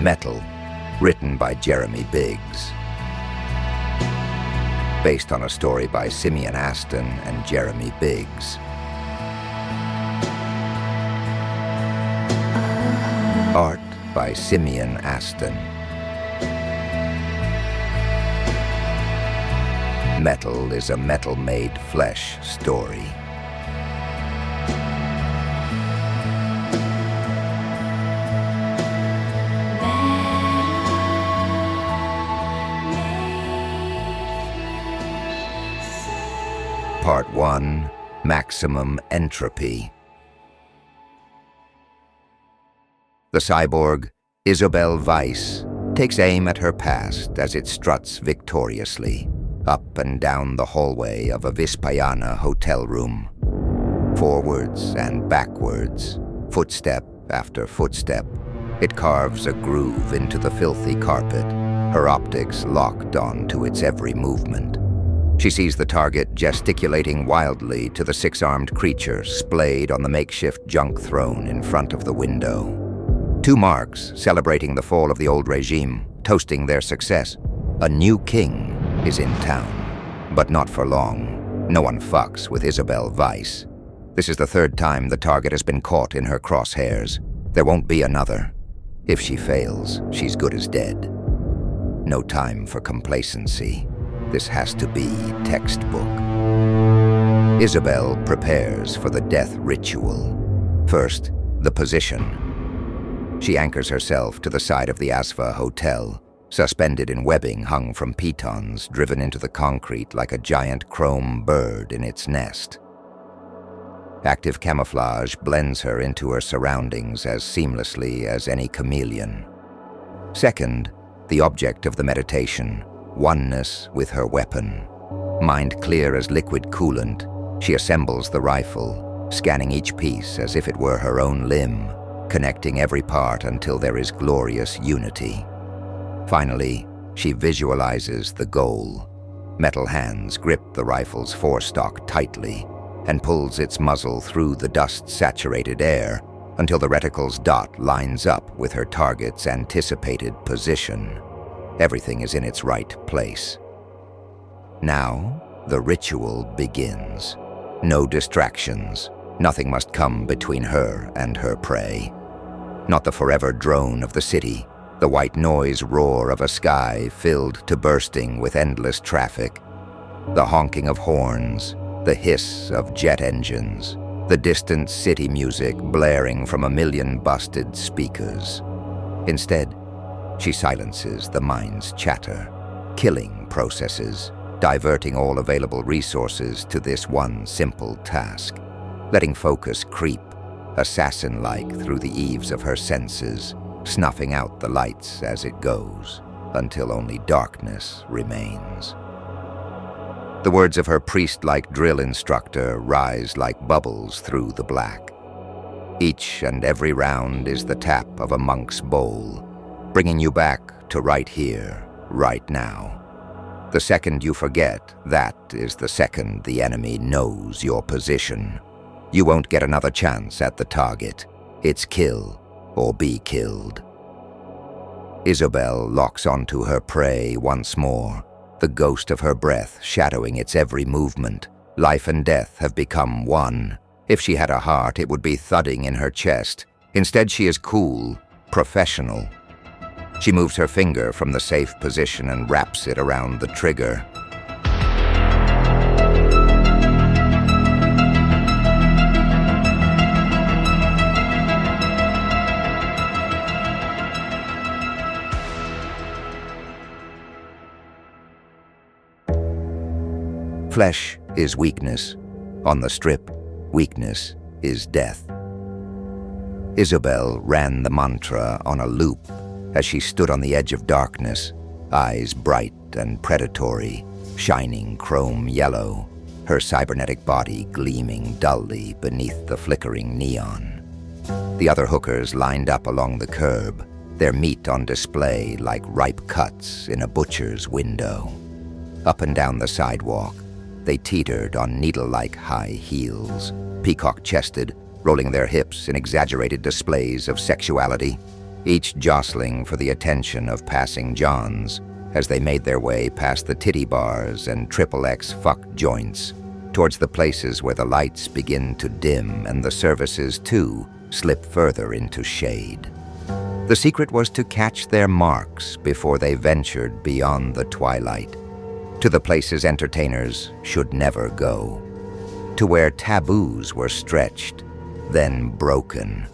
Metal, written by Jeremy Biggs. Based on a story by Simeon Aston and Jeremy Biggs. Art by Simeon Aston. Metal is a metal-made flesh story. Part 1, Maximum Entropy. The cyborg, Isabel Weiss, takes aim at her past as it struts victoriously up and down the hallway of a Vispayana hotel room. Forwards and backwards, footstep after footstep, it carves a groove into the filthy carpet, her optics locked on to its every movement. She sees the target gesticulating wildly to the six-armed creature splayed on the makeshift junk throne in front of the window. Two marks celebrating the fall of the old regime, toasting their success. A new king is in town, but not for long. No one fucks with Isabel Weiss. This is the third time the target has been caught in her crosshairs. There won't be another. If she fails, she's good as dead. No time for complacency. This has to be textbook. Isabel prepares for the death ritual. First, the position. She anchors herself to the side of the Asva Hotel, suspended in webbing hung from pitons driven into the concrete like a giant chrome bird in its nest. Active camouflage blends her into her surroundings as seamlessly as any chameleon. Second, the object of the meditation, oneness with her weapon. Mind clear as liquid coolant, she assembles the rifle, scanning each piece as if it were her own limb, connecting every part until there is glorious unity. Finally, she visualizes the goal. Metal hands grip the rifle's forestock tightly and pulls its muzzle through the dust-saturated air until the reticle's dot lines up with her target's anticipated position. Everything is in its right place. Now, the ritual begins. No distractions. Nothing must come between her and her prey. Not the forever drone of the city, the white noise roar of a sky filled to bursting with endless traffic, the honking of horns, the hiss of jet engines, the distant city music blaring from a million busted speakers. Instead, she silences the mind's chatter, killing processes, diverting all available resources to this one simple task, letting focus creep, assassin-like through the eaves of her senses, snuffing out the lights as it goes, until only darkness remains. The words of her priest-like drill instructor rise like bubbles through the black. Each and every round is the tap of a monk's bowl, bringing you back to right here, right now. The second you forget, that is the second the enemy knows your position. You won't get another chance at the target. It's kill or be killed. Isabel locks onto her prey once more, the ghost of her breath shadowing its every movement. Life and death have become one. If she had a heart, it would be thudding in her chest. Instead, she is cool, professional. She moves her finger from the safe position and wraps it around the trigger. Flesh is weakness. On the strip, weakness is death. Isabel ran the mantra on a loop as she stood on the edge of darkness, eyes bright and predatory, shining chrome yellow, her cybernetic body gleaming dully beneath the flickering neon. The other hookers lined up along the curb, their meat on display like ripe cuts in a butcher's window. Up and down the sidewalk, they teetered on needle-like high heels, peacock-chested, rolling their hips in exaggerated displays of sexuality. each jostling for the attention of passing Johns as they made their way past the titty bars and XXX fuck joints, towards the places where the lights begin to dim and the services, too, slip further into shade. The secret was to catch their marks before they ventured beyond the twilight, to the places entertainers should never go, to where taboos were stretched, then broken.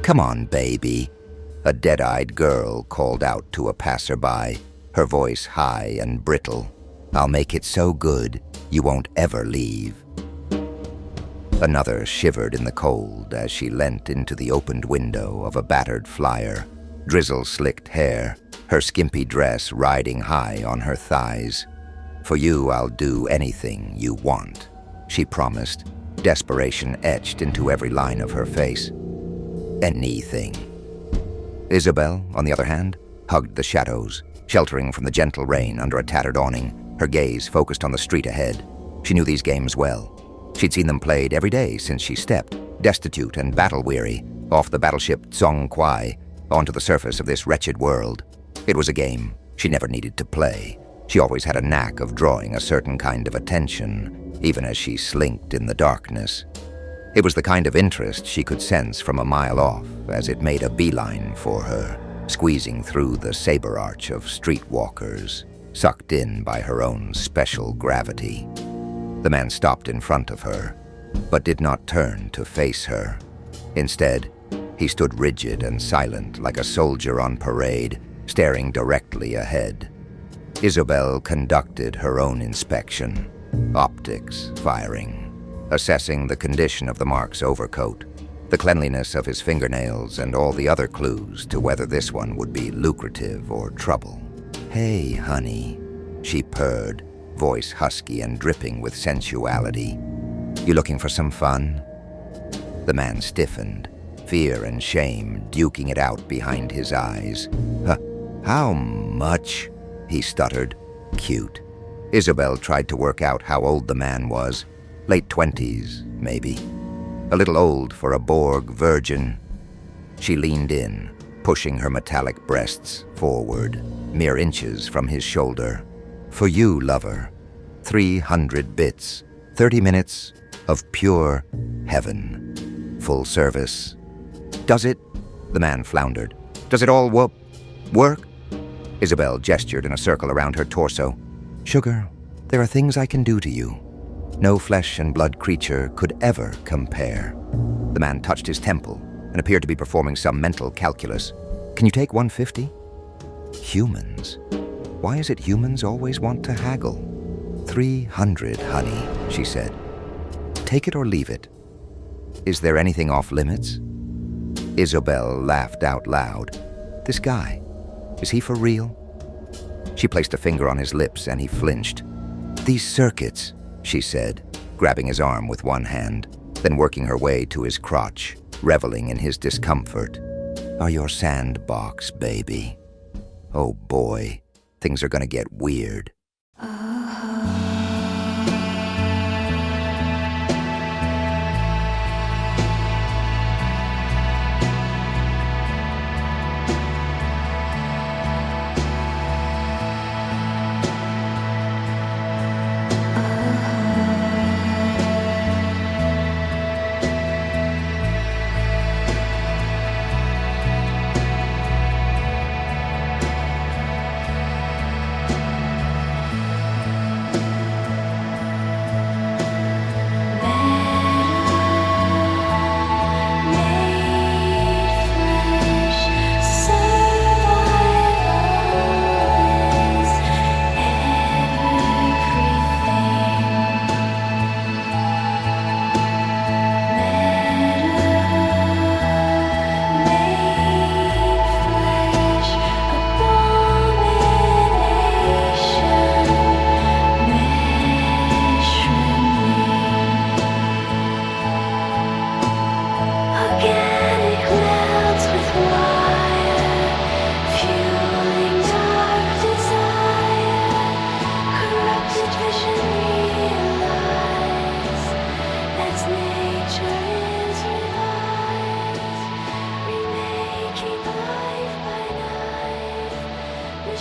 "Come on, baby," a dead-eyed girl called out to a passerby, her voice high and brittle. "I'll make it so good, you won't ever leave." Another shivered in the cold as she leant into the opened window of a battered flyer, drizzle-slicked hair, her skimpy dress riding high on her thighs. "For you, I'll do anything you want," she promised, desperation etched into every line of her face. Anything. Isabel, on the other hand, hugged the shadows, sheltering from the gentle rain under a tattered awning, her gaze focused on the street ahead. She knew these games well. She'd seen them played every day since she stepped, destitute and battle-weary, off the battleship Tsong Kwai, onto the surface of this wretched world. It was a game she never needed to play. She always had a knack of drawing a certain kind of attention, even as she slinked in the darkness. It was the kind of interest she could sense from a mile off as it made a beeline for her, squeezing through the saber arch of streetwalkers, sucked in by her own special gravity. The man stopped in front of her, but did not turn to face her. Instead, he stood rigid and silent like a soldier on parade, staring directly ahead. Isabel conducted her own inspection, optics firing, assessing the condition of the Mark's overcoat, the cleanliness of his fingernails, and all the other clues to whether this one would be lucrative or trouble. "Hey, honey," she purred, voice husky and dripping with sensuality. "You looking for some fun?" The man stiffened, fear and shame duking it out behind his eyes. How much?" he stuttered. "Cute." Isabel tried to work out how old the man was. Late 20s, maybe. A little old for a Borg virgin. She leaned in, pushing her metallic breasts forward, mere inches from his shoulder. "For you, lover. 300 bits. 30 minutes of pure heaven. Full service." "Does it?" The man floundered. "Does it all work?" Isabel gestured in a circle around her torso. "Sugar, there are things I can do to you. No flesh and blood creature could ever compare." The man touched his temple and appeared to be performing some mental calculus. "Can you take 150? Humans. Why is it humans always want to haggle? 300, honey," she said. "Take it or leave it. Is there anything off limits?" Isabel laughed out loud. "This guy, is he for real?" She placed a finger on his lips and he flinched. "These circuits," she said, grabbing his arm with one hand, then working her way to his crotch, reveling in his discomfort, "are your sandbox, baby. Oh boy, things are gonna get weird."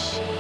Shh.